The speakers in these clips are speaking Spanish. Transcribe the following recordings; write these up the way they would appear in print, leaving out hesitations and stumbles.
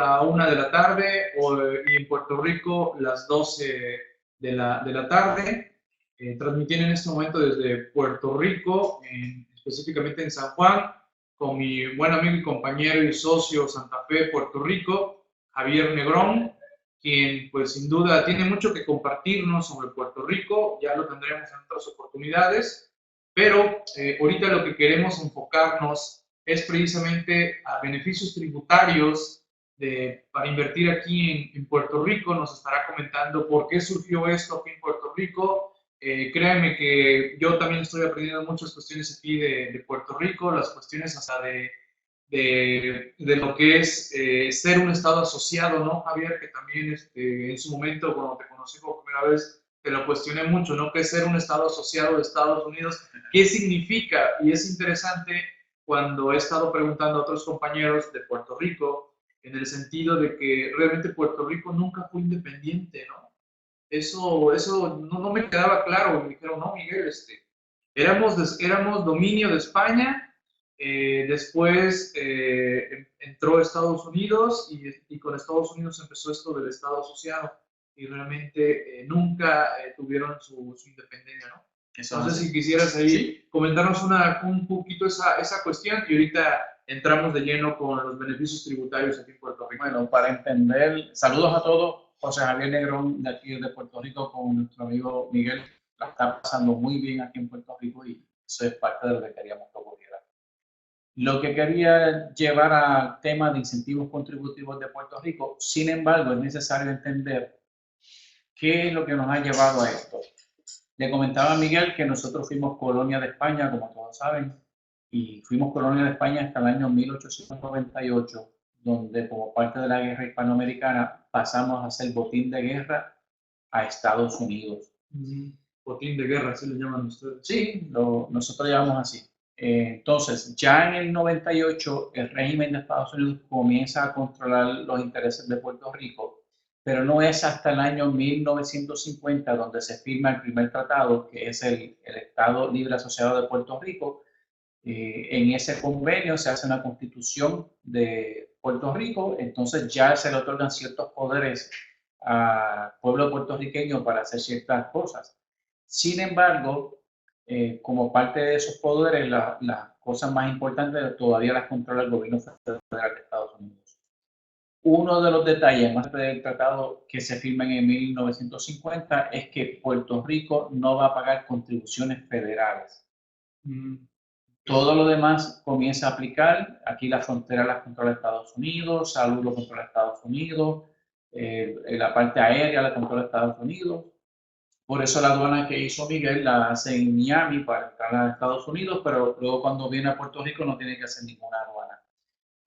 la 1 de la tarde y en Puerto Rico las 12 de la tarde. Transmitiendo en este momento desde Puerto Rico, específicamente en San Juan, con mi buen amigo y compañero y socio Santa Fe, Puerto Rico, Javier Negrón, quien pues sin duda tiene mucho que compartirnos sobre Puerto Rico. Ya lo tendremos en otras oportunidades, pero ahorita lo que queremos enfocarnos es precisamente a beneficios tributarios para invertir aquí en Puerto Rico. Nos estará comentando por qué surgió esto aquí en Puerto Rico. Créanme que yo también estoy aprendiendo muchas cuestiones aquí de Puerto Rico, las cuestiones hasta de lo que es ser un estado asociado, ¿no, Javier? Que también en su momento, cuando te conocí por primera vez, te lo cuestioné mucho, ¿no? ¿Qué es ser un estado asociado de Estados Unidos? ¿Qué significa? Y es interesante cuando he estado preguntando a otros compañeros de Puerto Rico, en el sentido de que realmente Puerto Rico nunca fue independiente, ¿no? Eso no me quedaba claro. Me dijeron, no, Miguel, éramos dominio de España, después entró Estados Unidos y con Estados Unidos empezó esto del Estado asociado y realmente nunca tuvieron su independencia, ¿no? No sé si quisieras ahí comentarnos un poquito esa cuestión y ahorita entramos de lleno con los beneficios tributarios aquí en Puerto Rico. Bueno, para entender, saludos a todos. José Javier Negrón, de aquí de Puerto Rico, con nuestro amigo Miguel. La está pasando muy bien aquí en Puerto Rico y eso es parte de lo que queríamos que ocurriera. Lo que quería llevar al tema de incentivos contributivos de Puerto Rico, sin embargo, es necesario entender qué es lo que nos ha llevado a esto. Le comentaba a Miguel que nosotros fuimos colonia de España, como todos saben, y fuimos colonia de España hasta el año 1898, donde como parte de la guerra hispanoamericana pasamos a ser botín de guerra a Estados Unidos. Botín de guerra, así lo llaman ustedes. Sí, nosotros llamamos así. Entonces, ya en el 98, el régimen de Estados Unidos comienza a controlar los intereses de Puerto Rico, pero no es hasta el año 1950 donde se firma el primer tratado, que es el Estado Libre Asociado de Puerto Rico. En ese convenio se hace una constitución de Puerto Rico, entonces ya se le otorgan ciertos poderes al pueblo puertorriqueño para hacer ciertas cosas. Sin embargo, como parte de esos poderes, las cosas más importantes todavía las controla el gobierno federal de Estados Unidos. Uno de los detalles más del tratado que se firma en 1950 es que Puerto Rico no va a pagar contribuciones federales. Todo lo demás comienza a aplicar. Aquí la frontera la controla Estados Unidos, salud lo controla Estados Unidos, la parte aérea la controla Estados Unidos. Por eso la aduana que hizo Miguel la hace en Miami para entrar a Estados Unidos, pero luego cuando viene a Puerto Rico no tiene que hacer ninguna aduana.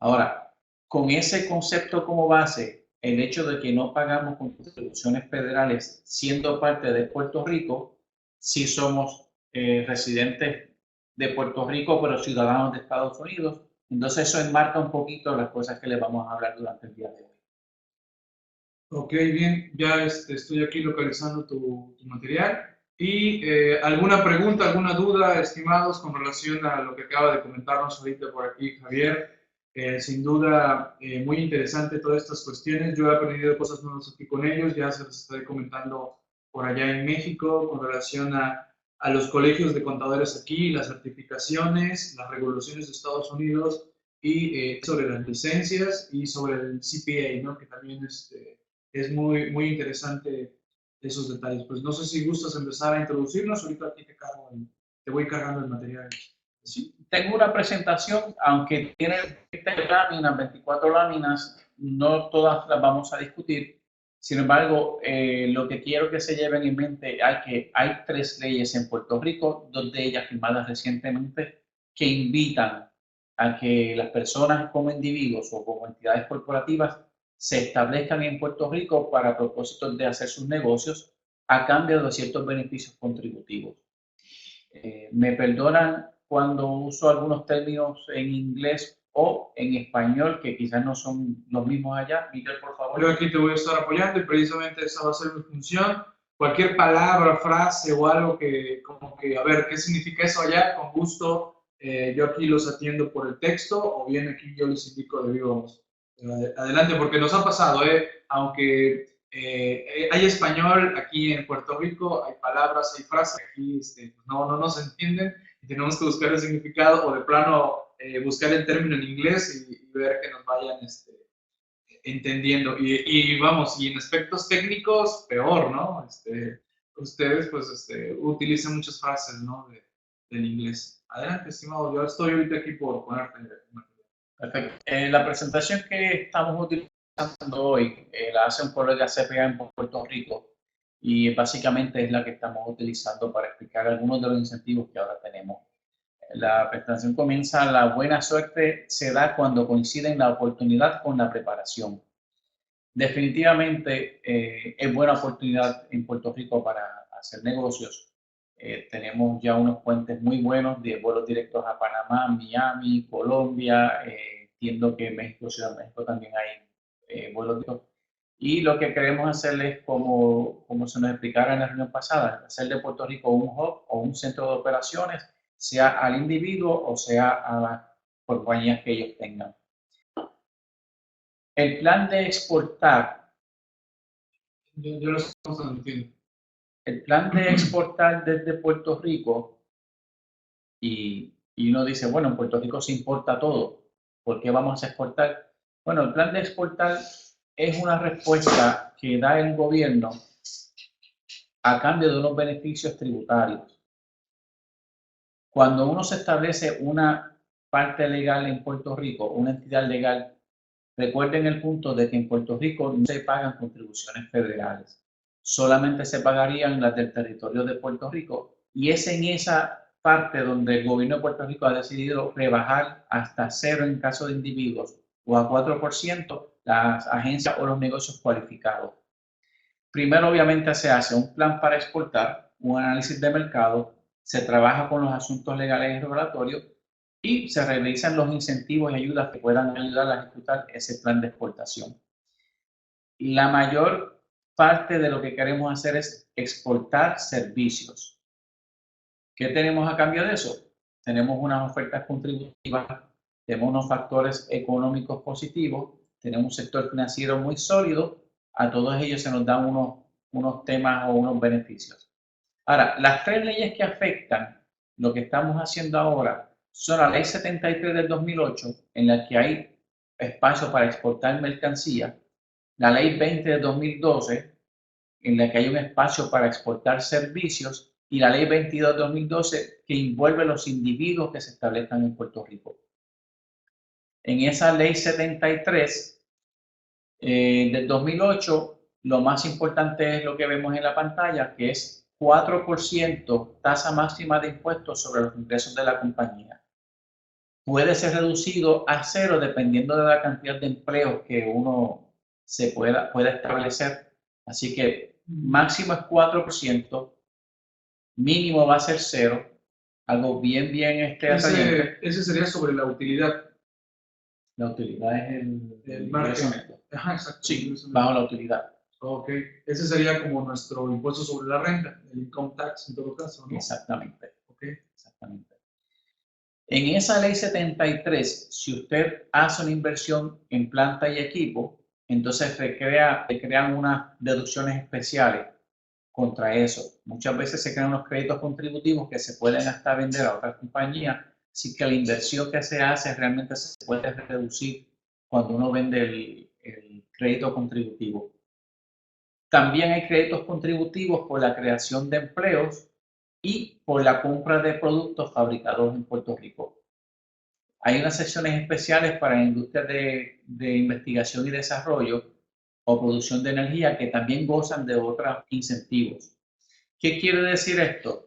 Ahora, con ese concepto como base, el hecho de que no pagamos contribuciones federales siendo parte de Puerto Rico, sí somos residentes de Puerto Rico, pero ciudadanos de Estados Unidos. Entonces eso enmarca un poquito las cosas que les vamos a hablar durante el día de hoy. Ok, bien, ya estoy aquí localizando tu material. ¿Y alguna pregunta, alguna duda, estimados, con relación a lo que acaba de comentarnos ahorita por aquí Javier? Sin duda, muy interesante todas estas cuestiones. Yo he aprendido cosas nuevas aquí con ellos, ya se los estaré comentando por allá en México, con relación a los colegios de contadores aquí, las certificaciones, las regulaciones de Estados Unidos y sobre las licencias y sobre el CPA, ¿no? Que también es muy interesante esos detalles. Pues no sé si gustas empezar a introducirnos, ahorita aquí te voy cargando el material. Sí, tengo una presentación, aunque tiene 20 láminas, 24 láminas, no todas las vamos a discutir. Sin embargo, lo que quiero que se lleven en mente es que hay 3 leyes en Puerto Rico, 2 de ellas firmadas recientemente, que invitan a que las personas como individuos o como entidades corporativas se establezcan en Puerto Rico para propósitos de hacer sus negocios a cambio de ciertos beneficios contributivos. Me perdonan cuando uso algunos términos en inglés o en español que quizás no son los mismos allá. Miguel, por favor. Yo aquí te voy a estar apoyando y precisamente esa va a ser mi función. Cualquier palabra, frase o algo como que, a ver, ¿qué significa eso allá? Con gusto, yo aquí los atiendo por el texto o bien aquí yo les indico de viva voz. Adelante, porque nos ha pasado, aunque hay español aquí en Puerto Rico, hay palabras, hay frases que aquí no nos entienden y tenemos que buscar el significado o de plano buscar el término en inglés y ver que nos vayan entendiendo. Y vamos, y en aspectos técnicos, peor, ¿no? Ustedes pues utilizan muchas frases, ¿no? Del inglés. Adelante, estimado, yo estoy ahorita aquí por ponerte. Perfecto. La presentación que estamos utilizando hoy la hace un colega CPA en Puerto Rico y básicamente es la que estamos utilizando para explicar algunos de los incentivos que ahora tenemos. La presentación comienza: la buena suerte se da cuando coinciden la oportunidad con la preparación. Definitivamente es buena oportunidad en Puerto Rico para hacer negocios. Tenemos ya unos puentes muy buenos de vuelos directos a Panamá, Miami, Colombia. Entiendo que México, Ciudad de México también hay vuelos directos. Y lo que queremos hacer es, como se nos explicara en la reunión pasada, hacer de Puerto Rico un hub o un centro de operaciones, sea al individuo o sea a las compañías que ellos tengan. El plan de exportar. Yo lo estamos entiendo. El plan de exportar desde Puerto Rico, y uno dice, bueno, en Puerto Rico se importa todo, ¿por qué vamos a exportar? Bueno, el plan de exportar es una respuesta que da el gobierno a cambio de unos beneficios tributarios. Cuando uno se establece una parte legal en Puerto Rico, una entidad legal, recuerden el punto de que en Puerto Rico no se pagan contribuciones federales, solamente se pagarían las del territorio de Puerto Rico, y es en esa parte donde el gobierno de Puerto Rico ha decidido rebajar hasta 0 en caso de individuos o a 4% las agencias o los negocios cualificados. Primero, obviamente, se hace un plan para exportar, un análisis de mercado, se trabaja con los asuntos legales y regulatorios y se revisan los incentivos y ayudas que puedan ayudar a ejecutar ese plan de exportación. La mayor parte de lo que queremos hacer es exportar servicios. ¿Qué tenemos a cambio de eso? Tenemos unas ofertas contributivas, tenemos unos factores económicos positivos, tenemos un sector financiero muy sólido. A todos ellos se nos dan unos temas o unos beneficios. Ahora, las 3 leyes que afectan lo que estamos haciendo ahora son la Ley 73 del 2008, en la que hay espacio para exportar mercancía, la Ley 20 del 2012, en la que hay un espacio para exportar servicios, y la Ley 22 del 2012, que envuelve los individuos que se establezcan en Puerto Rico. En esa Ley 73 del 2008, lo más importante es lo que vemos en la pantalla, que es 4% tasa máxima de impuestos sobre los ingresos de la compañía. Puede ser reducido a 0 dependiendo de la cantidad de empleos que uno pueda establecer. Así que máximo es 4%, mínimo va a ser 0, algo bien atrayente. Ese sería sobre la utilidad. La utilidad es el margen. Ajá, exacto. Sí, bajo la utilidad. Ok, ese sería como nuestro impuesto sobre la renta, el income tax en todo caso, ¿no? Exactamente. Okay. Exactamente. En esa ley 73, si usted hace una inversión en planta y equipo, entonces se crean unas deducciones especiales contra eso. Muchas veces se crean unos créditos contributivos que se pueden hasta vender a otras compañías, así que la inversión que se hace realmente se puede reducir cuando uno vende el crédito contributivo. También hay créditos contributivos por la creación de empleos y por la compra de productos fabricados en Puerto Rico. Hay unas secciones especiales para industrias de investigación y desarrollo o producción de energía que también gozan de otros incentivos. ¿Qué quiere decir esto?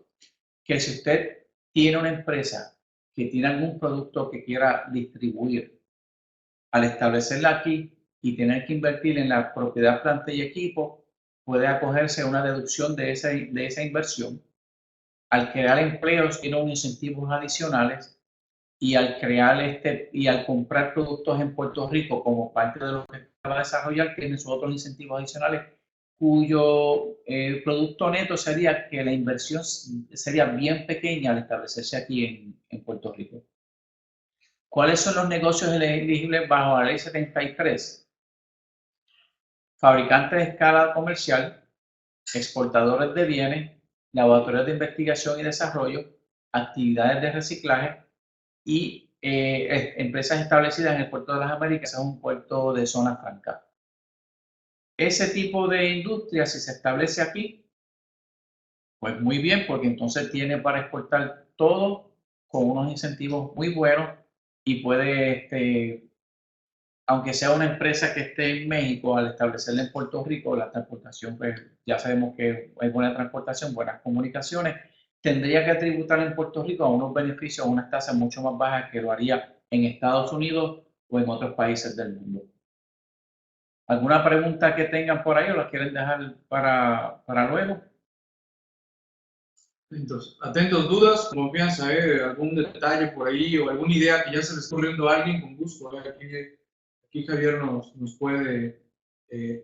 Que si usted tiene una empresa que tiene algún producto que quiera distribuir, al establecerla aquí y tener que invertir en la propiedad, planta y equipo, puede acogerse a una deducción de esa inversión. Al crear empleos tiene unos incentivos adicionales, y al comprar productos en Puerto Rico como parte de lo que va a desarrollar, tiene sus otros incentivos adicionales, cuyo producto neto sería que la inversión sería bien pequeña al establecerse aquí en Puerto Rico. ¿Cuáles son los negocios elegibles bajo la ley 73? Fabricantes de escala comercial, exportadores de bienes, laboratorios de investigación y desarrollo, actividades de reciclaje y empresas establecidas en el puerto de las Américas, es un puerto de zona franca. Ese tipo de industria, si se establece aquí, pues muy bien, porque entonces tiene para exportar todo con unos incentivos muy buenos y puede, aunque sea una empresa que esté en México, al establecerla en Puerto Rico, la transportación, pues ya sabemos que es buena transportación, buenas comunicaciones, tendría que tributar en Puerto Rico a unos beneficios, a unas tasas mucho más bajas que lo haría en Estados Unidos o en otros países del mundo. ¿Alguna pregunta que tengan por ahí o la quieren dejar para luego? Atentos, dudas, confianza, algún detalle por ahí o alguna idea que ya se le está ocurriendo a alguien, con gusto. Aquí Javier nos puede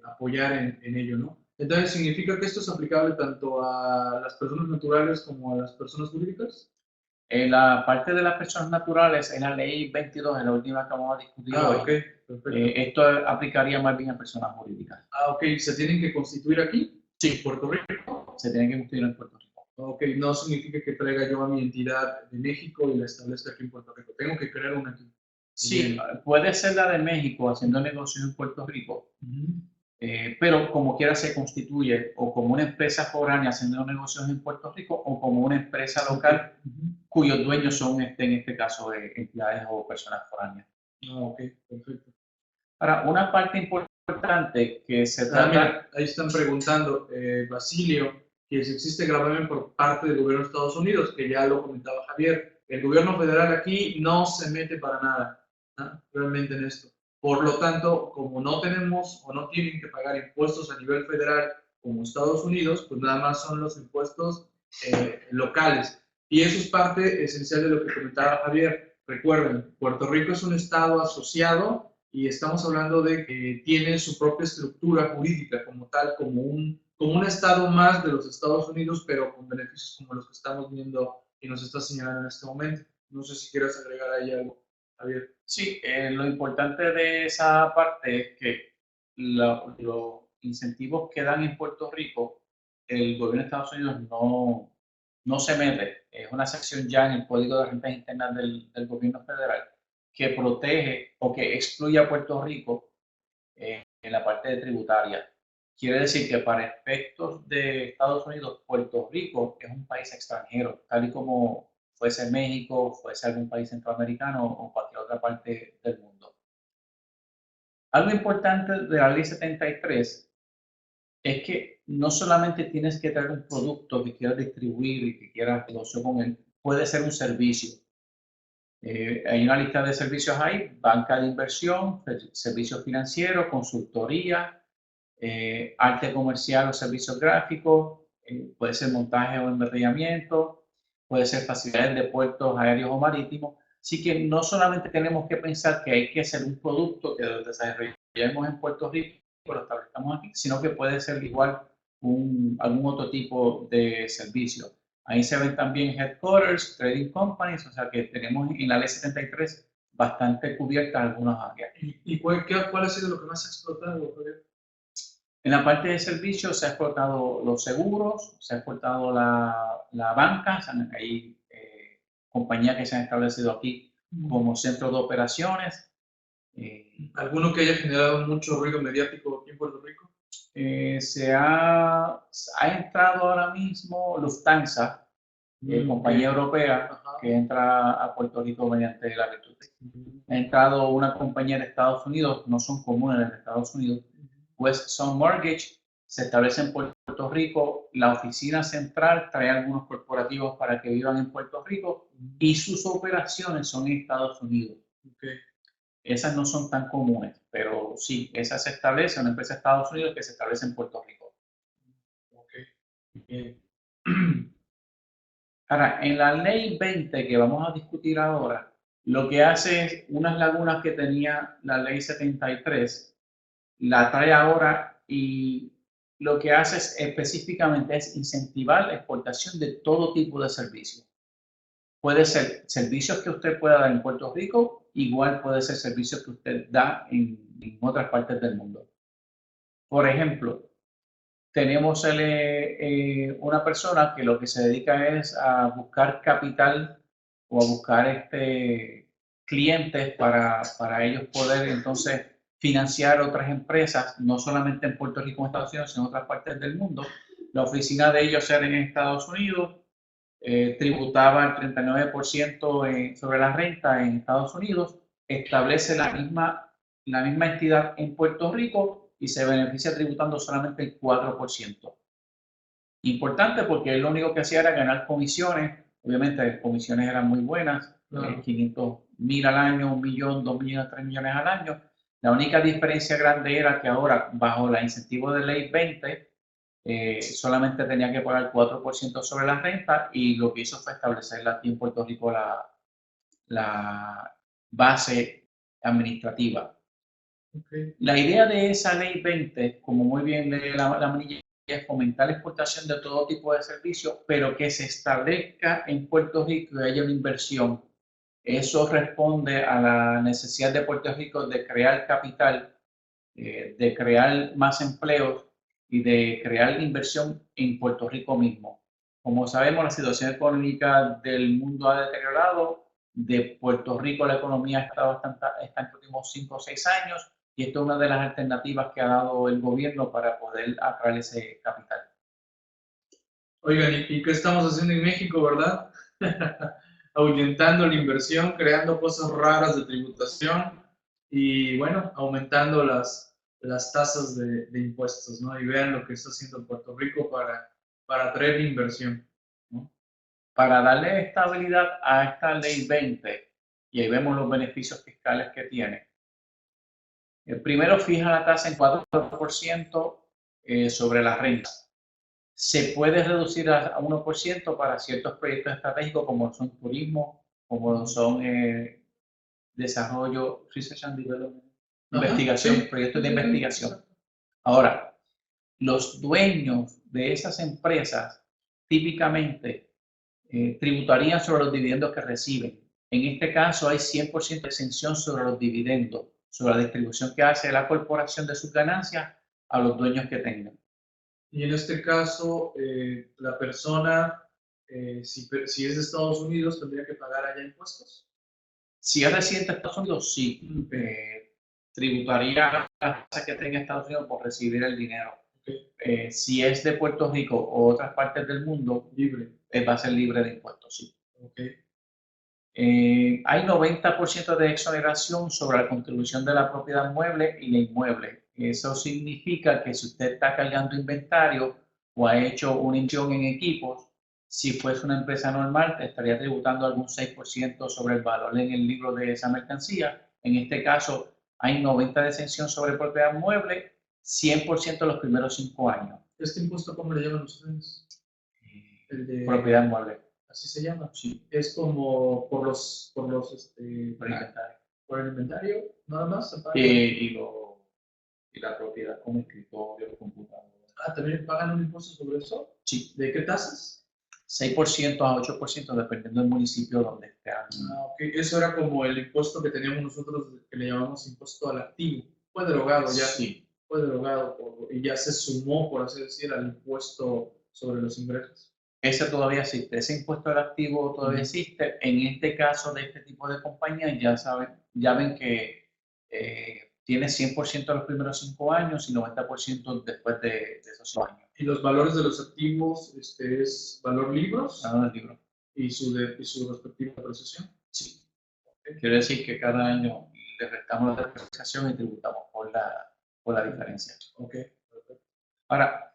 apoyar en ello, ¿no? Entonces, ¿significa que esto es aplicable tanto a las personas naturales como a las personas jurídicas? La parte de las personas naturales en la ley 22, en la última que vamos a discutir hoy. Ok, perfecto. Esto aplicaría más bien a personas jurídicas. Ok, ¿se tienen que constituir aquí? Sí. ¿En Puerto Rico? Se tienen que constituir en Puerto Rico. Ok, no significa que traiga yo a mi entidad de México y la establezca aquí en Puerto Rico. Tengo que crear una aquí. Sí, puede ser la de México haciendo negocios en Puerto Rico, pero como quiera se constituye o como una empresa foránea haciendo negocios en Puerto Rico o como una empresa local cuyos dueños son, en este caso, entidades o personas foráneas. Ok, perfecto. Ahora, una parte importante que se trata... Mira, ahí están preguntando, Basilio, que si existe gravamen por parte del gobierno de Estados Unidos, que ya lo comentaba Javier. El gobierno federal aquí no se mete para nada, ¿no? Realmente en esto. Por lo tanto, como no tenemos o no tienen que pagar impuestos a nivel federal como Estados Unidos, pues nada más son los impuestos locales. Y eso es parte esencial de lo que comentaba Javier. Recuerden, Puerto Rico es un estado asociado y estamos hablando de que tiene su propia estructura jurídica como tal, como un estado más de los Estados Unidos, pero con beneficios como los que estamos viendo y nos está señalando en este momento. No sé si quieres agregar ahí algo, Javier. Sí, lo importante de esa parte es que los incentivos que dan en Puerto Rico, el gobierno de Estados Unidos no se mete. Es una sección ya en el Código de Rentas Internas del gobierno federal que protege o que excluye a Puerto Rico en la parte de tributaria. Quiere decir que para efectos de Estados Unidos, Puerto Rico es un país extranjero, tal y como fuese México, fuese algún país centroamericano o cualquier otra parte del mundo. Algo importante de la ley 73 es que no solamente tienes que traer un producto que quieras distribuir y que quieras negocio con él, puede ser un servicio. Hay una lista de servicios ahí: banca de inversión, servicios financieros, consultoría, arte comercial o servicios gráficos, puede ser montaje o embotellamiento, puede ser facilidades de puertos aéreos o marítimos. Así que no solamente tenemos que pensar que hay que hacer un producto que lo desarrollemos en Puerto Rico, lo establezcamos aquí, sino que puede ser igual algún otro tipo de servicio. Ahí se ven también headquarters, trading companies, o sea que tenemos en la ley 73 bastante cubiertas algunas áreas. ¿Y cuál ha sido lo que más ha explotado, Javier? En la parte de servicios se ha exportado los seguros, se ha exportado la banca, hay compañías que se han establecido aquí como centros de operaciones. ¿Alguno que haya generado mucho ruido mediático aquí en Puerto Rico? Ha entrado ahora mismo Lufthansa, compañía europea, que entra a Puerto Rico mediante la virtud. Ha entrado una compañía de Estados Unidos, no son comunes en Estados Unidos, Westsound Mortgage, se establece en Puerto Rico. La oficina central trae algunos corporativos para que vivan en Puerto Rico y sus operaciones son en Estados Unidos. Esas no son tan comunes, pero sí, esa se establece, una empresa de Estados Unidos que se establece en Puerto Rico. Ahora, en la ley 20 que vamos a discutir ahora, lo que hace es unas lagunas que tenía la ley 73, la trae ahora y lo que hace específicamente es incentivar la exportación de todo tipo de servicios. Puede ser servicios que usted pueda dar en Puerto Rico, igual puede ser servicios que usted da en otras partes del mundo. Por ejemplo, tenemos una persona que lo que se dedica es a buscar capital o a buscar clientes para ellos poder entonces financiar otras empresas, no solamente en Puerto Rico o Estados Unidos, sino en otras partes del mundo. La oficina de ellos era en Estados Unidos, tributaba el 39% sobre la renta en Estados Unidos, establece la misma entidad en Puerto Rico y se beneficia tributando solamente el 4%. Importante porque él lo único que hacía era ganar comisiones. Obviamente las comisiones eran muy buenas, 500,000 al año, 1 millón, 2 millones, 3 millones al año. La única diferencia grande era que ahora, bajo la incentivo de ley 20, solamente tenía que pagar 4% sobre la renta, y lo que hizo fue establecer aquí en Puerto Rico la base administrativa. Okay. La idea de esa ley 20, como muy bien lee la manilla, es fomentar la exportación de todo tipo de servicios, pero que se establezca en Puerto Rico y haya una inversión. Eso responde a la necesidad de Puerto Rico de crear capital, de crear más empleos y de crear inversión en Puerto Rico mismo. Como sabemos, la situación económica del mundo ha deteriorado. De Puerto Rico la economía ha estado bastante en los últimos 5 o 6 años, y esto es una de las alternativas que ha dado el gobierno para poder atraer ese capital. Oigan, ¿y qué estamos haciendo en México, verdad? Ahuyentando la inversión, creando cosas raras de tributación y, bueno, aumentando las tasas de impuestos, ¿no? Y vean lo que está haciendo Puerto Rico para atraer inversión, ¿no? Para darle estabilidad a esta ley 20, y ahí vemos los beneficios fiscales que tiene. El primero fija la tasa en 4% sobre la renta. Se puede reducir a 1% para ciertos proyectos estratégicos como son turismo, como son desarrollo, research and development, investigación, Sí. proyectos de investigación. Ahora, los dueños de esas empresas típicamente tributarían sobre los dividendos que reciben. En este caso hay 100% de exención sobre los dividendos, sobre la distribución que hace la corporación de sus ganancias a los dueños que tengan. Y en este caso, la persona, si es de Estados Unidos, tendría que pagar allá impuestos. Si es residente de Estados Unidos, sí. Tributaría la tasa que tenga Estados Unidos por recibir el dinero. Si es de Puerto Rico o otras partes del mundo, libre. Va a ser libre de impuestos, sí. Okay. Hay 90% de exoneración sobre la contribución de la propiedad mueble y la inmueble. Eso significa que si usted está cargando inventario o ha hecho una inversión en equipos, si fuese una empresa normal, te estaría tributando algún 6% sobre el valor en el libro de esa mercancía. En este caso, hay 90% de exención sobre propiedad mueble, 100% los primeros 5 años. ¿Este impuesto cómo le llaman ustedes? El de propiedad mueble. ¿Así se llama? Sí. Es como por el inventario, nada más. Y la propiedad como escritorio, computador. Ah, ¿también pagan un impuesto sobre eso? Sí. ¿De qué tasas? 6% a 8% dependiendo del municipio donde esté. Ok. Eso era como el impuesto que teníamos nosotros, que le llamamos impuesto al activo. Fue derogado ya. Sí. Fue derogado y ya se sumó, por así decir, al impuesto sobre los ingresos. Ese todavía existe, ese impuesto al activo todavía existe. En este caso de este tipo de compañías, ya ven que tiene 100% los primeros 5 años y 90% después de esos 5 años. ¿Y los valores de los activos es valor libros? Valor de libro. ¿Y su respectiva apreciación? Sí. Quiere decir que cada año le restamos la depreciación y tributamos por la diferencia. Okay. Ahora,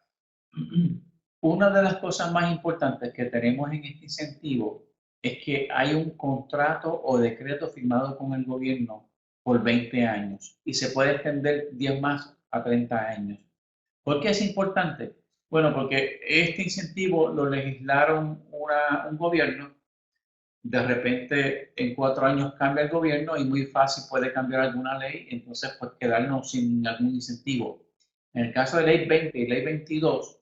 una de las cosas más importantes que tenemos en este incentivo es que hay un contrato o decreto firmado con el gobierno por 20 años y se puede extender 10 más a 30 años. ¿Por qué es importante? Bueno, porque este incentivo lo legislaron un gobierno. De repente en 4 años cambia el gobierno y muy fácil puede cambiar alguna ley, entonces pues quedarnos sin algún incentivo. En el caso de ley 20 y ley 22,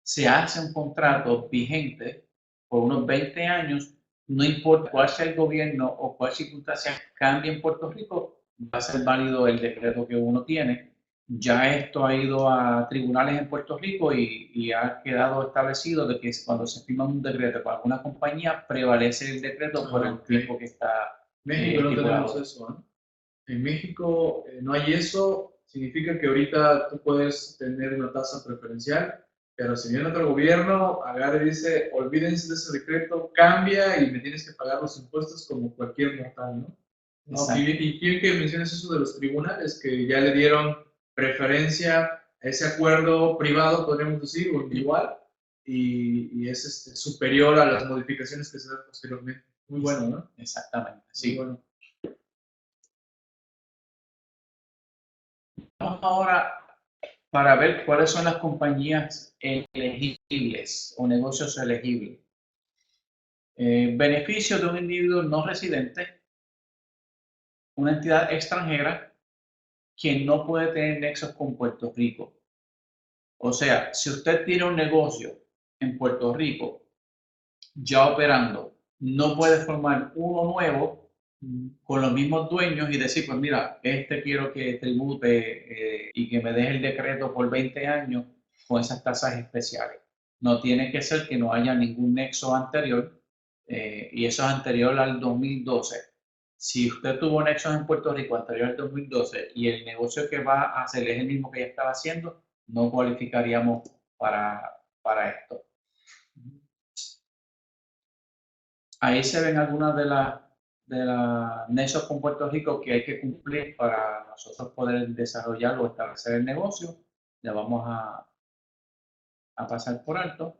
se hace un contrato vigente por unos 20 años no importa cuál sea el gobierno o cuál circunstancia cambie en Puerto Rico, va a ser válido el decreto que uno tiene. Ya esto ha ido a tribunales en Puerto Rico y ha quedado establecido de que cuando se firma un decreto con alguna compañía, prevalece el decreto por el tiempo que está México no tenemos estipulado. eso, ¿eh? En México no hay eso, significa que ahorita tú puedes tener una tasa preferencial, pero si viene otro gobierno, agarra y dice, olvídense de ese decreto, cambia y me tienes que pagar los impuestos como cualquier mortal, ¿no? No, y quiero que menciones eso de los tribunales, que ya le dieron preferencia a ese acuerdo privado, podríamos decir, o individual, y es superior a las modificaciones que se dan posteriormente. Muy bueno, ¿no? Exactamente, sí. Muy bueno. Vamos ahora para ver cuáles son las compañías elegibles o negocios elegibles. Beneficio de un individuo no residente, una entidad extranjera que no puede tener nexos con Puerto Rico. O sea, si usted tiene un negocio en Puerto Rico ya operando, no puede formar uno nuevo con los mismos dueños y decir, pues mira, quiero que tribute y que me deje el decreto por 20 años con esas tasas especiales. No tiene que ser que no haya ningún nexo anterior y eso es anterior al 2012. Si usted tuvo nexos en Puerto Rico anterior al 2012 y el negocio que va a hacer es el mismo que ya estaba haciendo, no cualificaríamos para esto. Ahí se ven algunas de las nexos con Puerto Rico que hay que cumplir para nosotros poder desarrollar o establecer el negocio. Le vamos a pasar por alto.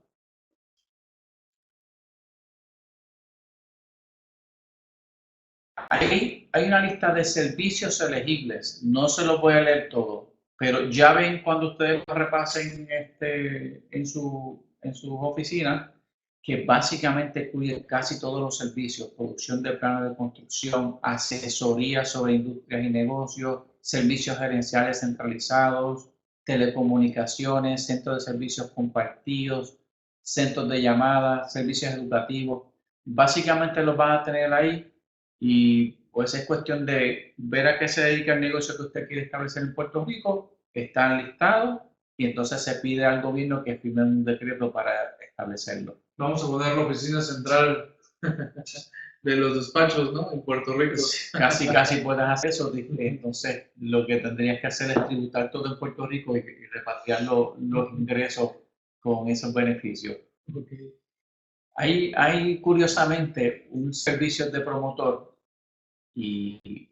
Hay una lista de servicios elegibles, no se los voy a leer todo, pero ya ven cuando ustedes lo repasen en sus oficinas, que básicamente incluye casi todos los servicios: producción de planos de construcción, asesoría sobre industrias y negocios, servicios gerenciales centralizados, telecomunicaciones, centros de servicios compartidos, centros de llamadas, servicios educativos. Básicamente los van a tener ahí y pues es cuestión de ver a qué se dedica el negocio que usted quiere establecer en Puerto Rico, están listados y entonces se pide al gobierno que firme un decreto para establecerlo. Vamos a poner la oficina central de los despachos, ¿no? En Puerto Rico. Casi puedes hacer eso. Entonces, lo que tendrías que hacer es tributar todo en Puerto Rico y repatriar los ingresos con esos beneficios. Okay. Hay curiosamente un servicio de promotor y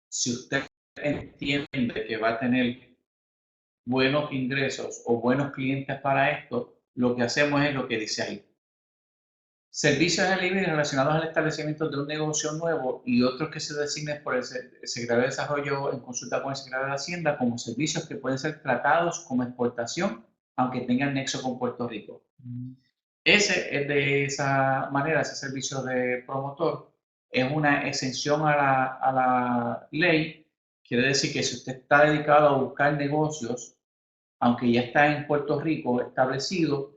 si usted entiende que va a tener buenos ingresos o buenos clientes para esto, lo que hacemos es lo que dice ahí. Servicios elegibles relacionados al establecimiento de un negocio nuevo y otros que se designen por el Secretario de Desarrollo en consulta con el Secretario de Hacienda como servicios que pueden ser tratados como exportación, aunque tengan nexo con Puerto Rico. Ese es de esa manera, ese servicio de promotor es una exención a la ley. Quiere decir que si usted está dedicado a buscar negocios, aunque ya está en Puerto Rico establecido,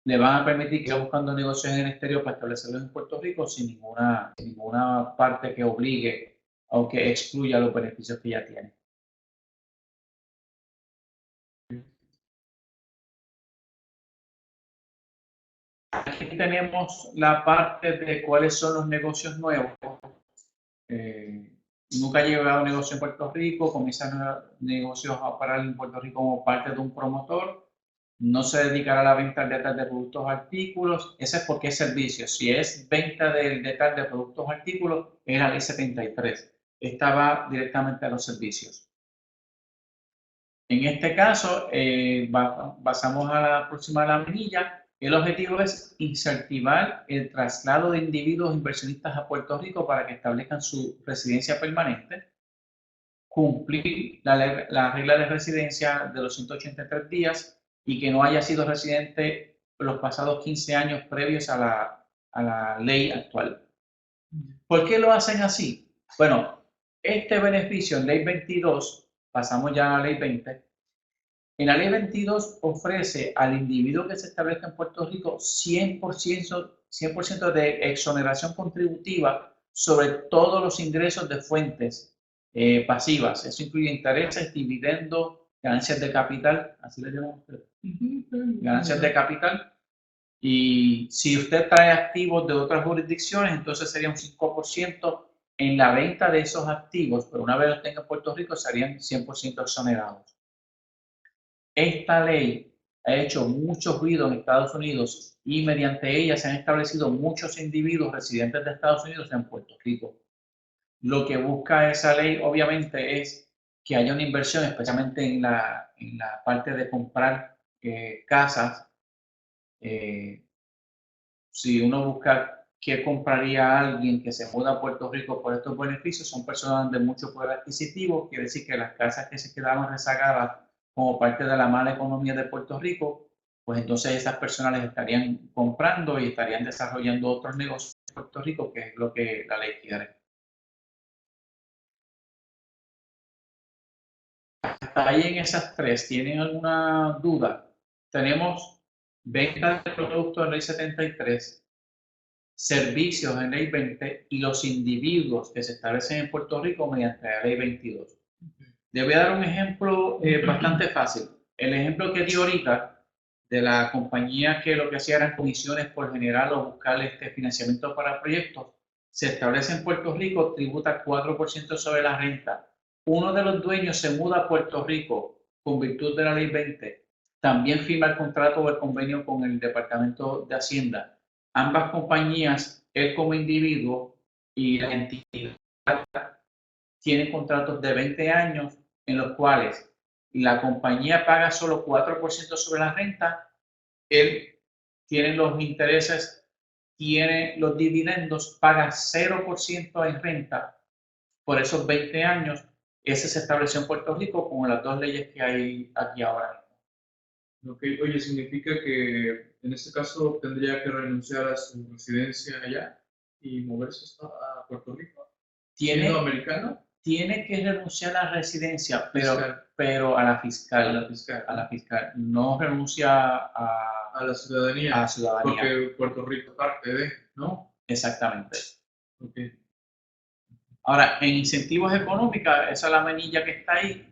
le van a permitir que vaya buscando negocios en el exterior para establecerlos en Puerto Rico sin ninguna parte que obligue o que excluya los beneficios que ya tiene. Aquí tenemos la parte de cuáles son los negocios nuevos. Nunca ha llegado un negocio en Puerto Rico, comienza negocios a operar en Puerto Rico como parte de un promotor, no se dedicará a la venta al detalle de productos o artículos. Ese es porque es servicio. Si es venta del detalle de productos o artículos, es la ley 73. Esta va directamente a los servicios. En este caso, pasamos a la próxima laminilla. El objetivo es incentivar el traslado de individuos inversionistas a Puerto Rico para que establezcan su residencia permanente, cumplir la regla de residencia de los 183 días y que no haya sido residente los pasados 15 años previos a la ley actual. ¿Por qué lo hacen así? Bueno, este beneficio en Ley 22, pasamos ya a la Ley 20, en la Ley 22 ofrece al individuo que se establezca en Puerto Rico 100% 100% de exoneración contributiva sobre todos los ingresos de fuentes pasivas. Eso incluye intereses, dividendos, ganancias de capital, así le llamamos ustedes, ganancias de capital. Y si usted trae activos de otras jurisdicciones, entonces sería un 5% en la venta de esos activos, pero una vez los tenga en Puerto Rico serían 100% exonerados. Esta ley ha hecho mucho ruido en Estados Unidos y mediante ella se han establecido muchos individuos residentes de Estados Unidos en Puerto Rico. Lo que busca esa ley obviamente es que haya una inversión, especialmente en la parte de comprar casas. Si uno busca qué compraría alguien que se muda a Puerto Rico por estos beneficios, son personas de mucho poder adquisitivo, quiere decir que las casas que se quedaron rezagadas como parte de la mala economía de Puerto Rico, pues entonces esas personas les estarían comprando y estarían desarrollando otros negocios en Puerto Rico, que es lo que la ley quiere. Hasta ahí en esas tres, ¿tienen alguna duda? Tenemos venta de productos en ley 73, servicios en ley 20 y los individuos que se establecen en Puerto Rico mediante la ley 22. Le voy a dar un ejemplo bastante fácil. El ejemplo que di ahorita de la compañía que lo que hacía eran comisiones por general o buscar financiamiento para proyectos, se establece en Puerto Rico, tributa 4% sobre la renta. Uno de los dueños se muda a Puerto Rico con virtud de la ley 20, también firma el contrato o el convenio con el Departamento de Hacienda. Ambas compañías, él como individuo y la entidad, tienen contratos de 20 años en los cuales la compañía paga solo 4% sobre la renta, él tiene los intereses, tiene los dividendos, paga 0% en renta por esos 20 años. Ese se estableció en Puerto Rico con las dos leyes que hay aquí ahora. Okay. Oye, ¿significa que en este caso tendría que renunciar a su residencia allá y moverse a Puerto Rico? ¿Siendo americano? Tiene que renunciar a la residencia, Fiscal. pero a la fiscal. A la fiscal. A la fiscal. No renuncia a la ciudadanía. a la ciudadanía. Porque Puerto Rico parte de, ¿no? Exactamente. Okay. Ahora, en incentivos económicos, esa es la manilla que está ahí.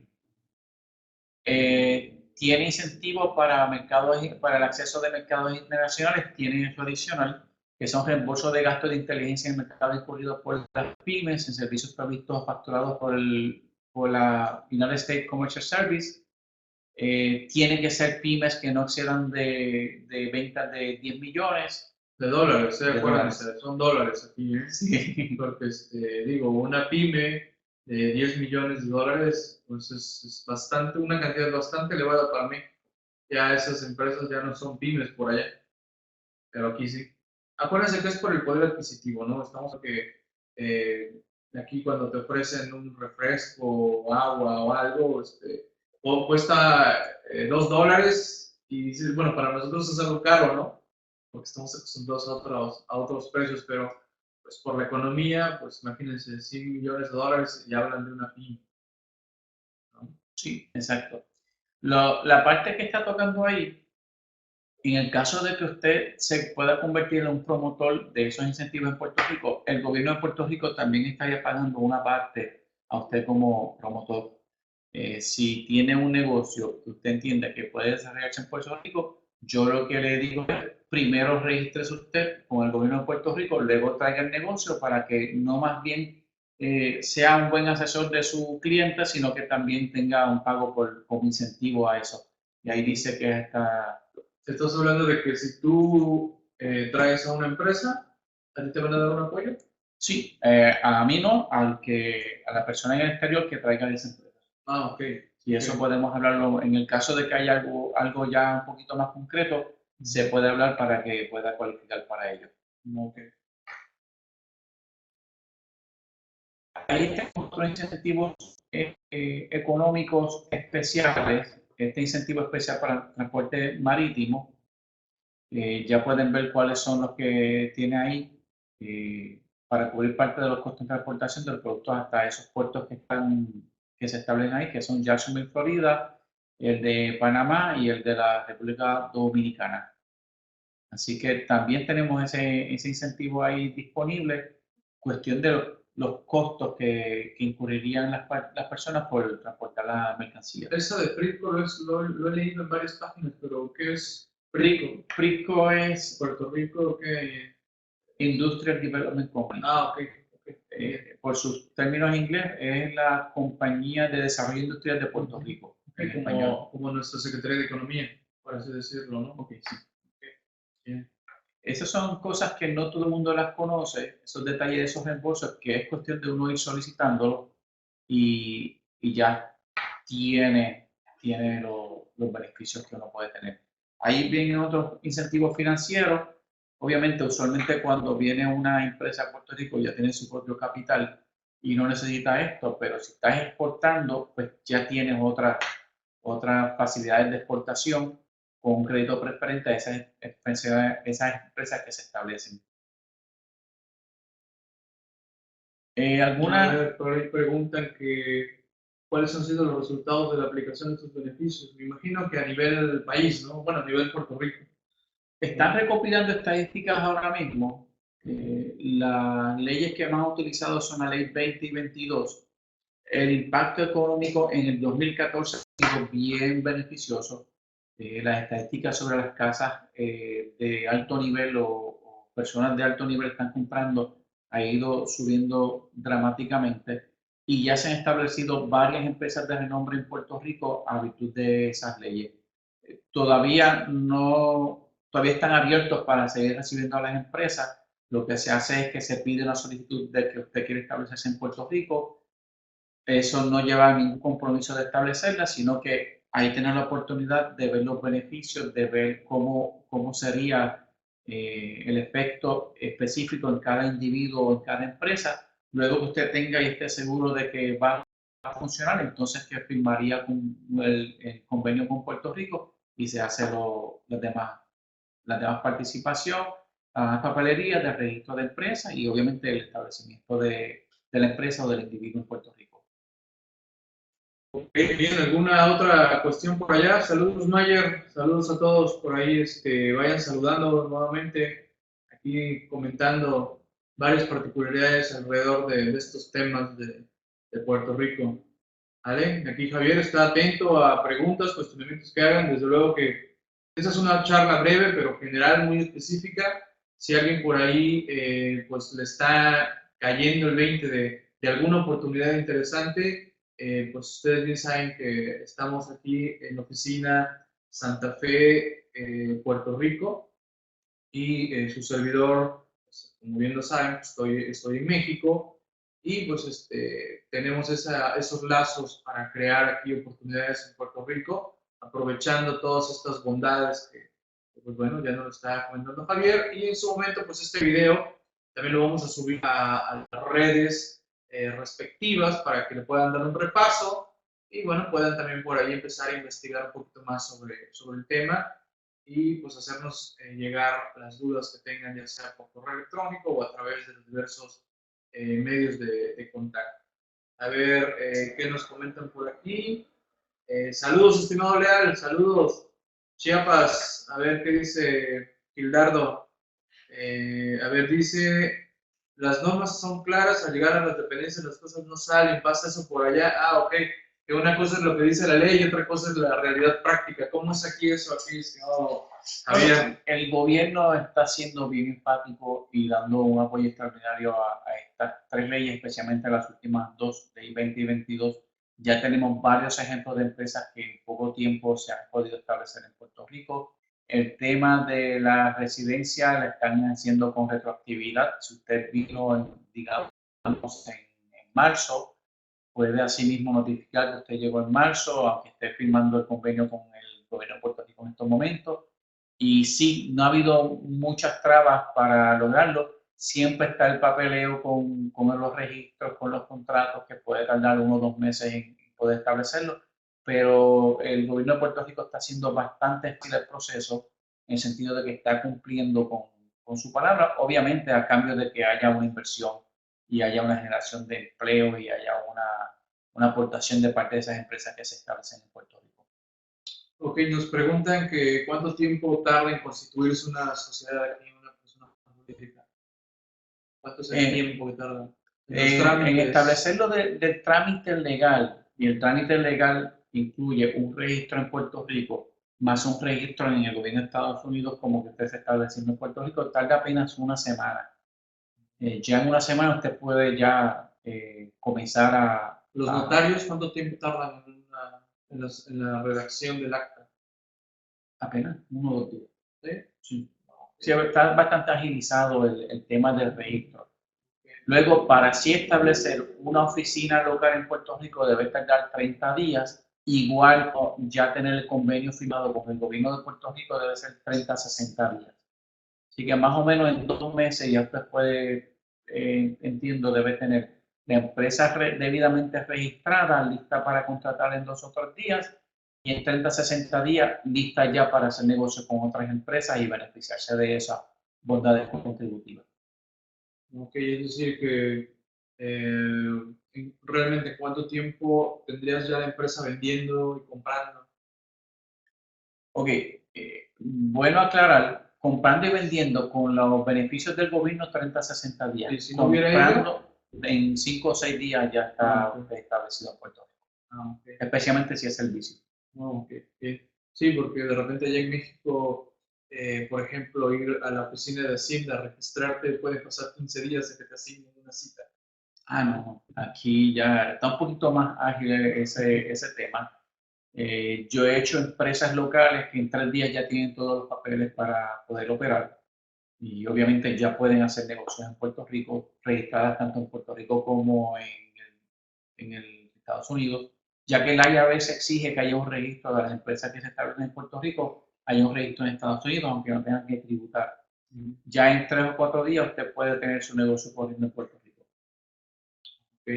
Tiene incentivos para el acceso de mercados internacionales, tiene eso adicional, que son reembolsos de gastos de inteligencia en mercados incurridos por las pymes en servicios provistos o facturados por la United States Commercial Service. Tiene que ser pymes que no excedan de ventas de 10 millones. De dólares, acuérdense, son dólares aquí, ¿eh? Sí. Porque, digo, una pyme de 10 millones de dólares, pues es bastante, una cantidad bastante elevada para mí. Ya esas empresas ya no son pymes por allá, pero aquí sí. Acuérdense que es por el poder adquisitivo, ¿no? Estamos aquí cuando te ofrecen un refresco o agua o algo, o cuesta $2 y dices, bueno, para nosotros es algo caro, ¿no? Porque estamos acostumbrados a otros precios, pero pues por la economía, pues imagínense, 100 millones de dólares y hablan de una pyme, ¿no? Sí, exacto. La parte que está tocando ahí, en el caso de que usted se pueda convertir en un promotor de esos incentivos en Puerto Rico, el gobierno de Puerto Rico también estaría pagando una parte a usted como promotor. Si tiene un negocio que usted entiende que puede desarrollarse en Puerto Rico, yo lo que le digo es, primero regístrese usted con el gobierno de Puerto Rico, luego traiga el negocio para que no más bien sea un buen asesor de su cliente, sino que también tenga un pago como incentivo a eso. Y ahí dice que está... Estás hablando de que si tú traes a una empresa, ¿a ti te van a dar un apoyo? Sí, a mí no, a la persona en el exterior que traiga esa empresa. Ah, ok. Y eso podemos hablarlo en el caso de que haya algo ya un poquito más concreto, se puede hablar para que pueda cualificar para ello. Okay. Hay otros incentivos económicos especiales. Este incentivo especial para el transporte marítimo, ya pueden ver cuáles son los que tiene ahí para cubrir parte de los costos de transportación de los productos hasta esos puertos que se establecen ahí, que son Jacksonville, Florida, el de Panamá y el de la República Dominicana. Así que también tenemos ese incentivo ahí disponible. Cuestión de los costos que incurrirían las personas por transportar la mercancía. Esa de Frisco lo he leído en varias páginas, pero ¿qué es Frisco? Frisco es Puerto Rico, ¿qué? Industrial Development Company. Ah, ok. Por sus términos en inglés, es la Compañía de Desarrollo Industrial de Puerto Rico. En español. Como nuestra Secretaría de Economía, por así decirlo, ¿no? Ok, sí. Bien. Esas son cosas que no todo el mundo las conoce, esos detalles de esos reembolsos, que es cuestión de uno ir solicitándolo y ya tiene los beneficios que uno puede tener. Ahí vienen otros incentivos financieros. Obviamente, usualmente cuando viene una empresa a Puerto Rico ya tiene su propio capital y no necesita esto, pero si estás exportando, pues ya tienes otras facilidades de exportación con un crédito preferente a esas empresas que se establecen. A ver, por ahí preguntan que cuáles han sido los resultados de la aplicación de estos beneficios. Me imagino que a nivel país, ¿no? Bueno, a nivel Puerto Rico. Están recopilando estadísticas ahora mismo. Las leyes que más han utilizado son la ley 20 y 22. El impacto económico en el 2014 ha sido bien beneficioso. Las estadísticas sobre las casas de alto nivel o personas de alto nivel están comprando ha ido subiendo dramáticamente y ya se han establecido varias empresas de renombre en Puerto Rico a virtud de esas leyes. Todavía están abiertos para seguir recibiendo a las empresas. Lo que se hace es que se pide una solicitud de que usted quiere establecerse en Puerto Rico. Eso no lleva a ningún compromiso de establecerla, sino que ahí tienen la oportunidad de ver los beneficios, de ver cómo sería el efecto específico en cada individuo o en cada empresa. Luego que usted tenga y esté seguro de que va a funcionar, entonces que firmaría con el convenio con Puerto Rico y se hace las demás participación, las papelerías de registro de empresa y obviamente el establecimiento de la empresa o del individuo en Puerto Rico. Bien, ¿alguna otra cuestión por allá? Saludos, Mayer. Saludos a todos por ahí. Vayan saludando nuevamente, aquí comentando varias particularidades alrededor de estos temas de Puerto Rico. ¿Vale? Aquí Javier está atento a preguntas, cuestionamientos que hagan. Desde luego que esa es una charla breve, pero general, muy específica. Si alguien por ahí pues le está cayendo el 20 de alguna oportunidad interesante, pues ustedes bien saben que estamos aquí en la oficina Santa Fe, Puerto Rico, y su servidor, pues, como bien lo saben, estoy en México, y pues tenemos esos lazos para crear aquí oportunidades en Puerto Rico, aprovechando todas estas bondades que pues bueno, ya nos lo está comentando Javier, y en su momento, pues este video también lo vamos a subir a las redes respectivas para que le puedan dar un repaso y bueno, puedan también por ahí empezar a investigar un poquito más sobre el tema y pues hacernos llegar las dudas que tengan, ya sea por correo electrónico o a través de los diversos medios de contacto. A ver qué nos comentan por aquí. Saludos, estimado Leal, saludos. Chiapas, a ver qué dice Gildardo. A ver, dice, las normas son claras, al llegar a las dependencias las cosas no salen, pasa eso por allá. Ah, ok, que una cosa es lo que dice la ley y otra cosa es la realidad práctica. ¿Cómo es aquí eso, aquí, estimado Javier? El gobierno está siendo bien enfático y dando un apoyo extraordinario a estas tres leyes, especialmente a las últimas dos, ley 20 y 22. Ya tenemos varios ejemplos de empresas que en poco tiempo se han podido establecer en Puerto Rico. El tema de la residencia la están haciendo con retroactividad. Si usted vino, digamos, en marzo, puede asimismo notificar que usted llegó en marzo, aunque esté firmando el convenio con el gobierno de Puerto Rico en estos momentos. Y sí, no ha habido muchas trabas para lograrlo. Siempre está el papeleo con los registros, con los contratos, que puede tardar 1 o 2 meses en poder establecerlo. Pero el gobierno de Puerto Rico está haciendo bastante ágil el proceso, en el sentido de que está cumpliendo con su palabra, obviamente a cambio de que haya una inversión y haya una generación de empleo y haya una aportación de parte de esas empresas que se establecen en Puerto Rico. Ok, nos preguntan que cuánto tiempo tarda en constituirse una sociedad aquí en una persona jurídica. ¿Cuánto es el tiempo que tarda en los En trámites? establecerlo del trámite legal, y el trámite legal incluye un registro en Puerto Rico, más un registro en el gobierno de Estados Unidos, como que usted se está estableciendo en Puerto Rico, tarda apenas una semana. Ya en una semana usted puede ya comenzar ¿Los notarios cuánto tiempo tardan en la redacción del acta? apenas 1 o 2 días. ¿Sí? Sí. Sí, está bastante agilizado el tema del registro. Luego, para así establecer una oficina local en Puerto Rico debe tardar 30 días. Igual ya tener el convenio firmado con el gobierno de Puerto Rico debe ser 30 a 60 días. Así que más o menos en 2 meses ya usted puede, entiendo, debe tener la empresa debidamente registrada, lista para contratar en 2 o 3 días, y en 30 a 60 días lista ya para hacer negocio con otras empresas y beneficiarse de esas bondades contributivas. Ok, es decir que realmente cuánto tiempo tendrías ya la empresa vendiendo y comprando. Ok, bueno aclarar, comprando y vendiendo con los beneficios del gobierno 30 a 60 días. Y si no hubiera ello, Comprando en 5 o 6 días ya está ok. establecido en Puerto Rico, Ok. especialmente si es servicio. Ok, ok. Sí, porque de repente allá en México, por ejemplo, ir a la oficina de Hacienda, registrarte, puede pasar 15 días de que te asignen una cita. Ah, no, aquí ya está un poquito más ágil ese tema. Yo he hecho empresas locales que en 3 días ya tienen todos los papeles para poder operar y obviamente ya pueden hacer negocios en Puerto Rico, registradas tanto en Puerto Rico como en Estados Unidos, ya que el IRS exige que haya un registro de las empresas que se establecen en Puerto Rico, hay un registro en Estados Unidos, aunque no tengan que tributar. Ya en 3 o 4 días usted puede tener su negocio corriendo en Puerto Rico. Ok.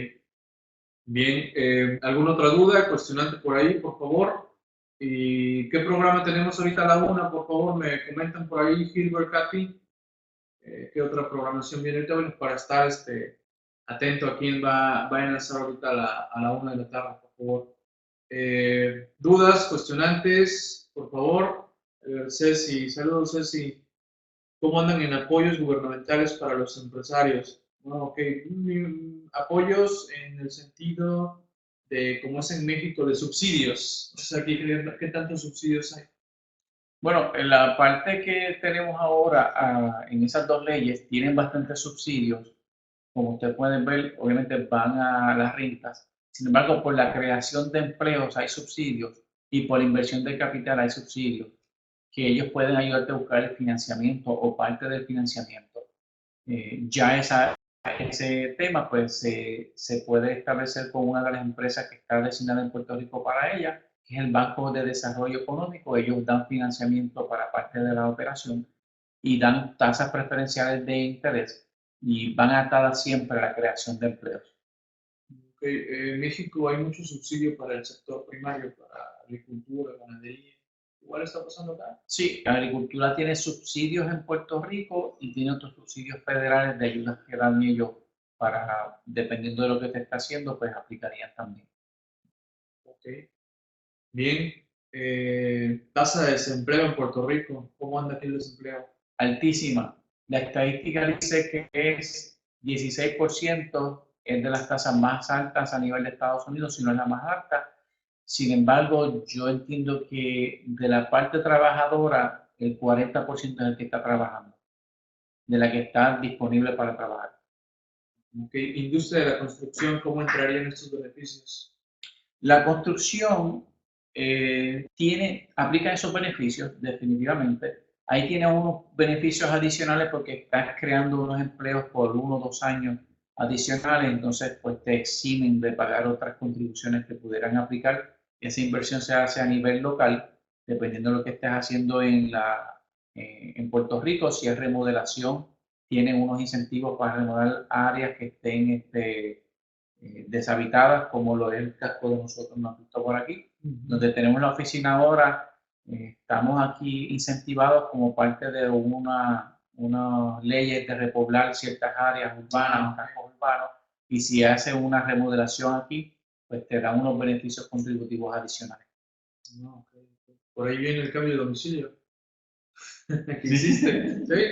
Bien, ¿alguna otra duda, cuestionante por ahí, por favor? ¿Y qué programa tenemos ahorita a la una? Por favor, me comentan por ahí, Gilbert, Katy. ¿Qué otra programación viene ahorita? Bueno, para estar atento a quién va a enlazar ahorita a la una de la tarde, por favor. Dudas, cuestionantes, por favor. Ceci, saludos, Ceci. ¿Cómo andan en apoyos gubernamentales para los empresarios? Ok, apoyos en el sentido de, como es en México, de subsidios. O sea, ¿qué tantos subsidios hay? Bueno, en la parte que tenemos ahora en esas dos leyes tienen bastantes subsidios. Como ustedes pueden ver, obviamente van a las rentas. Sin embargo, por la creación de empleos hay subsidios y por la inversión de capital hay subsidios que ellos pueden ayudarte a buscar el financiamiento o parte del financiamiento. Ya ese tema pues se puede establecer con una de las empresas que está designada en Puerto Rico para ella, que es el Banco de Desarrollo Económico. Ellos dan financiamiento para parte de la operación y dan tasas preferenciales de interés y van atadas siempre a la creación de empleos. Okay, en México hay mucho subsidio para el sector primario, para agricultura, ganadería. Igual está pasando acá. Sí, la agricultura tiene subsidios en Puerto Rico y tiene otros subsidios federales de ayudas que dan ellos para, dependiendo de lo que te está haciendo, pues aplicarían también. Ok, bien. Tasa de desempleo en Puerto Rico. ¿Cómo anda aquí el desempleo? Altísima. La estadística dice que es 16%, es de las tasas más altas a nivel de Estados Unidos, si no es la más alta. Sin embargo, yo entiendo que de la parte trabajadora, el 40% es el que está trabajando, de la que está disponible para trabajar. Okay. Industria de la construcción, ¿cómo entrarían estos beneficios? La construcción aplica esos beneficios, definitivamente. Ahí tiene unos beneficios adicionales porque estás creando unos empleos por 1 o 2 años adicionales, entonces pues te eximen de pagar otras contribuciones que pudieran aplicar. Esa inversión se hace a nivel local, dependiendo de lo que estés haciendo en Puerto Rico. Si es remodelación, tienen unos incentivos para remodelar áreas que estén deshabitadas, como lo es el casco de nosotros, nos visto por aquí, donde tenemos la oficina ahora. Estamos aquí incentivados como parte de unas leyes de repoblar ciertas áreas urbanas, cascos urbanos, y si hace una remodelación aquí, pues te dan unos beneficios contributivos adicionales. No, okay. Por ahí viene el cambio de domicilio que Sí. hiciste. ¿Sí?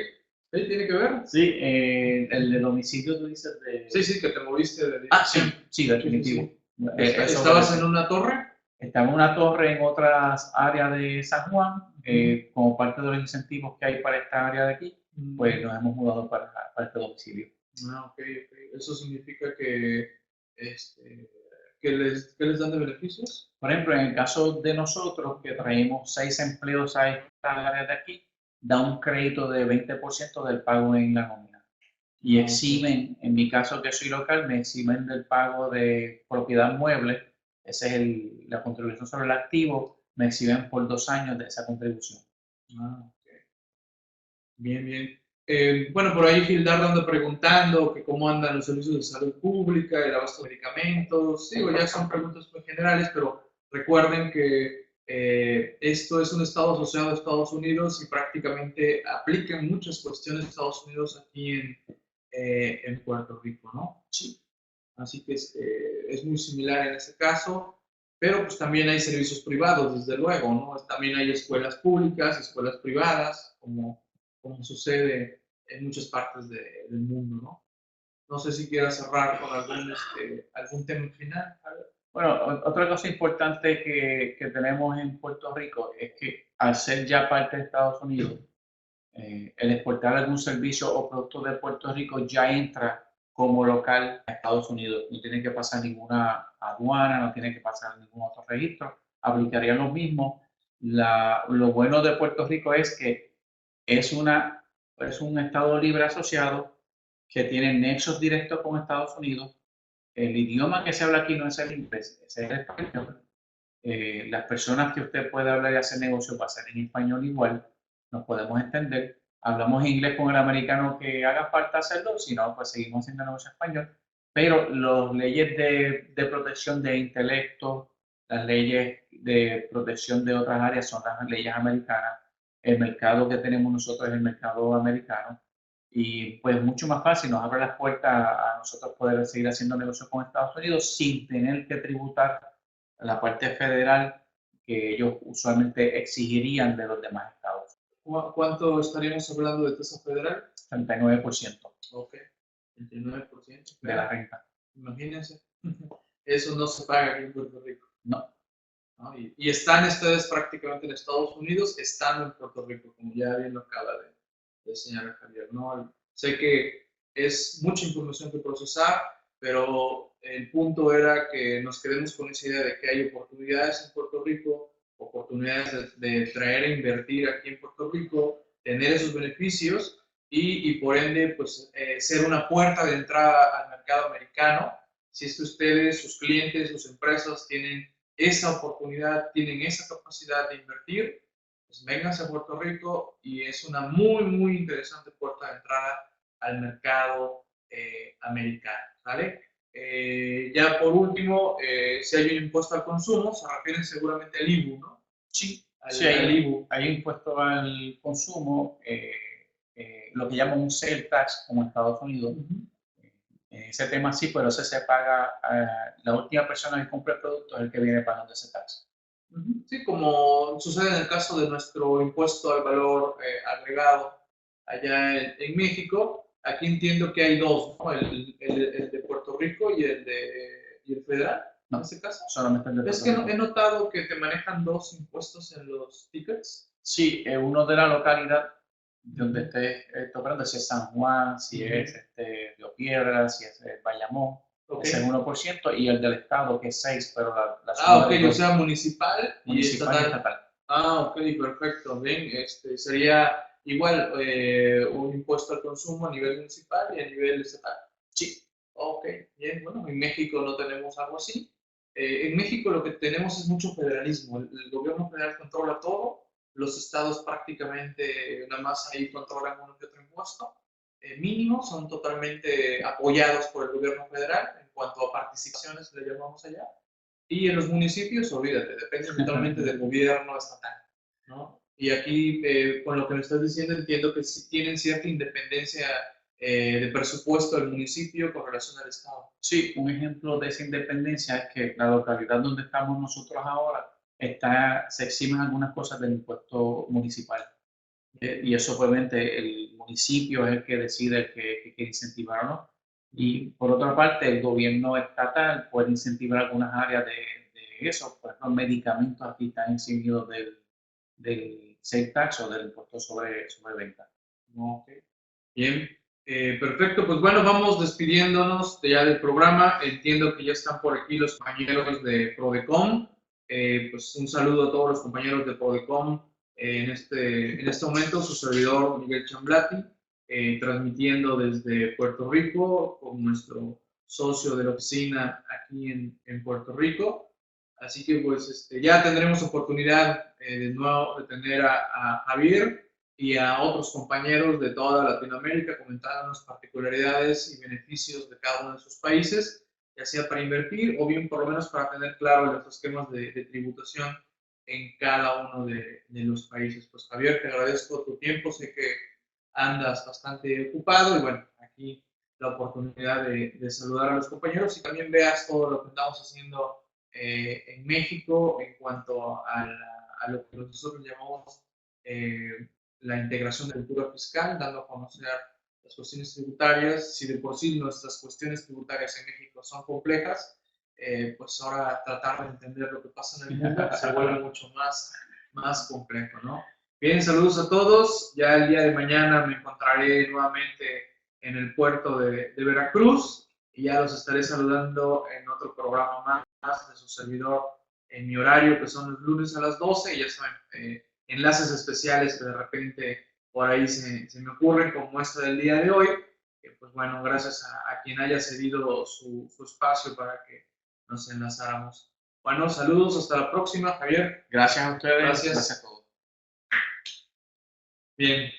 ¿Sí? ¿Tiene que ver? Sí, el de domicilio tú dices de... Sí, sí, que te moviste de Ah, sí, dirección. sí, Sí, sí, definitivo. sí. Eso ¿Estabas obedece. en una torre? Está en una torre en otras áreas de San Juan, Ujú. como parte de los incentivos que hay para esta área de aquí, pues Mm. nos hemos mudado para este domicilio. Ah, ok, ok. Eso significa este, ¿qué les dan de beneficios? Por ejemplo, en el caso de nosotros, que traemos 6 empleos a esta área de aquí, da un crédito de 20% del pago en la nómina. Y Ah, ok. eximen, en mi caso que soy local, me eximen del pago de propiedad mueble, esa es la contribución sobre el activo, me eximen por 2 años de esa contribución. Ah, ok. Bien, bien. Bueno, por ahí Gildardo anda preguntando que cómo andan los servicios de salud pública, el abasto de medicamentos. Digo, ya son preguntas muy generales, pero recuerden que esto es un estado asociado a Estados Unidos y prácticamente aplican muchas cuestiones de Estados Unidos aquí en Puerto Rico, ¿no? Sí. Así que es muy similar en ese caso, pero pues también hay servicios privados, desde luego, ¿no? También hay escuelas públicas, escuelas privadas, como sucede en muchas partes del mundo, ¿no? No sé si quieras cerrar con algún tema final. A ver. Bueno, otra cosa importante que tenemos en Puerto Rico es que al ser ya parte de Estados Unidos, el exportar algún servicio o producto de Puerto Rico ya entra como local a Estados Unidos. No tiene que pasar ninguna aduana, no tiene que pasar ningún otro registro. Aplicaría lo mismo. Lo bueno de Puerto Rico es que es, es un Estado libre asociado que tiene nexos directos con Estados Unidos. El idioma que se habla aquí no es el inglés, es el español. Las personas que usted puede hablar y hacer negocio va a ser en español igual, nos podemos entender. Hablamos inglés con el americano que haga falta hacerlo, si no, pues seguimos haciendo negocio español. Pero las leyes de protección de intelecto, las leyes de protección de otras áreas son las leyes americanas. El mercado que tenemos nosotros es el mercado americano. Y pues mucho más fácil, nos abre las puertas a nosotros poder seguir haciendo negocios con Estados Unidos sin tener que tributar la parte federal que ellos usualmente exigirían de los demás estados. ¿Cuánto estaríamos hablando de tasa federal? 39% Ok, 29%. de la renta. Imagínense, eso no se paga aquí en Puerto Rico. No. ¿No? Y están ustedes prácticamente en Estados Unidos, estando en Puerto Rico, como ya bien lo acaba de señalar Javier, ¿no? Sé que es mucha información que procesar, pero el punto era que nos quedemos con esa idea de que hay oportunidades en Puerto Rico, oportunidades de traer e invertir aquí en Puerto Rico, tener esos beneficios y por ende, pues, ser una puerta de entrada al mercado americano. Si es que ustedes, sus clientes, sus empresas tienen esa oportunidad, tienen esa capacidad de invertir, pues vénganse a Puerto Rico y es una muy, muy interesante puerta de entrada al mercado americano, ¿vale? Ya por último, si hay un impuesto al consumo, se refieren seguramente al IBU, ¿no? Sí, Al, sí al IBU. hay impuesto al consumo, lo que llaman un sales tax como en Estados Unidos. Uh -huh. Ese tema sí, pero ese se paga, la última persona que compra el producto es el que viene pagando ese tax. Sí, como sucede en el caso de nuestro impuesto al valor agregado allá en México, aquí entiendo que hay dos, ¿no? El de Puerto Rico y el federal, no, en este caso. Solamente el de ¿Es Puerto que Rico. he notado que te manejan dos impuestos en los tickets? Sí, uno de la localidad donde estés operando, si es San Juan, si es Río Piedras, si es Bayamón, Okay. ese es 1%, y el del estado, que es 6%, pero la suma ok, o sea, municipal y municipal y estatal. estatal. Ah, ok, perfecto. Bien, sería igual un impuesto al consumo a nivel municipal y a nivel estatal. Sí. Ok, bien, bueno, en México no tenemos algo así. En México lo que tenemos es mucho federalismo. El gobierno federal controla todo, los estados prácticamente nada más ahí controlan uno que otro impuesto. Mínimo, son totalmente apoyados por el gobierno federal en cuanto a participaciones, le llamamos allá. Y en los municipios, olvídate, depende totalmente del gobierno estatal, ¿no? Y aquí, con lo que me estás diciendo, entiendo que sí tienen cierta independencia de presupuesto del municipio con relación al Estado. Sí, un ejemplo de esa independencia es que la localidad donde estamos nosotros ahora se eximen algunas cosas del impuesto municipal. Y eso obviamente el municipio es el que decide que quiere incentivar o no. Y por otra parte, el gobierno estatal puede incentivar algunas áreas de eso. Por ejemplo, medicamentos aquí están eximidos del sales tax o del impuesto sobre venta. Ok. Bien, perfecto. Pues bueno, vamos despidiéndonos ya del programa. Entiendo que ya están por aquí los compañeros de Prodecom. Pues un saludo a todos los compañeros de Prodecom. En este momento, su servidor Miguel Chamblati, transmitiendo desde Puerto Rico con nuestro socio de la oficina aquí en Puerto Rico. Así que pues ya tendremos oportunidad de nuevo de tener a Javier y a otros compañeros de toda Latinoamérica comentándonos particularidades y beneficios de cada uno de sus países, ya sea para invertir o bien por lo menos para tener claro los esquemas de tributación en cada uno de los países. Pues Javier, te agradezco tu tiempo, sé que andas bastante ocupado y bueno, aquí la oportunidad de saludar a los compañeros y también veas todo lo que estamos haciendo en México en cuanto a lo que nosotros llamamos la integración de cultura fiscal, dando a conocer las cuestiones tributarias. Si de por sí nuestras cuestiones tributarias en México son complejas, pues ahora tratar de entender lo que pasa en el mundo se vuelve mucho más complejo, ¿no? Bien, saludos a todos. Ya el día de mañana me encontraré nuevamente en el puerto de Veracruz y ya los estaré saludando en otro programa más de su servidor en mi horario, que son los lunes a las 12, y ya saben, enlaces especiales que de repente por ahí se me ocurren, como este del día de hoy. Pues bueno, gracias a quien haya cedido su espacio para que nos enlazáramos. Bueno, saludos, hasta la próxima, Javier. Gracias a ustedes. Gracias. Gracias a todos. Bien.